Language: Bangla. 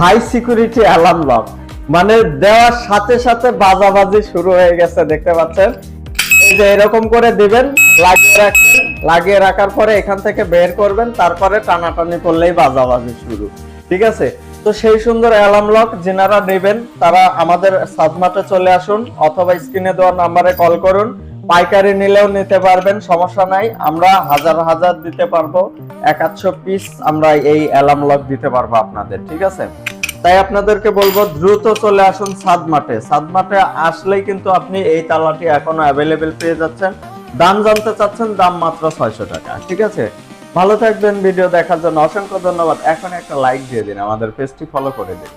হাই সিকিউরিটি অ্যালার্ম লক, মানে দেওয়ার সাথে সাথে বাজাবাজি শুরু হয়ে গেছে, দেখতে পাচ্ছেন। এই যে এরকম করে দিবেন, লাগিয়ে রাখার পরে এখান থেকে বের করবেন, তারপরে টানাটানি করলেই বাজাবাজি শুরু। ঠিক আছে, তো সেই সুন্দর অ্যালার্ম লক যিনারা নেবেন তারা আমাদের সাদমার্টে চলে আসুন, অথবা স্ক্রিনে দেওয়া নাম্বারে কল করুন। পাইকারি নিলেও নিতে পারবেন, সমস্যা নাই। আমরা হাজার হাজার দিতে পারবো, 100 পিস আমরা এই অ্যালার্ম লক দিতে পারবো আপনাদের। ঠিক আছে, তাই আপনাদেরকে বলবো দ্রুত চলে আসুন সাদমার্টে। সাদমার্টে আসলেই কিন্তু আপনি এই তালাটি এখনো অ্যাভেলেবেল পেয়ে যাচ্ছেন। দাম জানতে চাচ্ছেন, দাম মাত্র 600 টাকা। ঠিক আছে, ভালো থাকবেন। ভিডিও দেখার জন্য অসংখ্য ধন্যবাদ। এখন একটা লাইক দিয়ে দিন, আমাদের পেজটি ফলো করে দিন।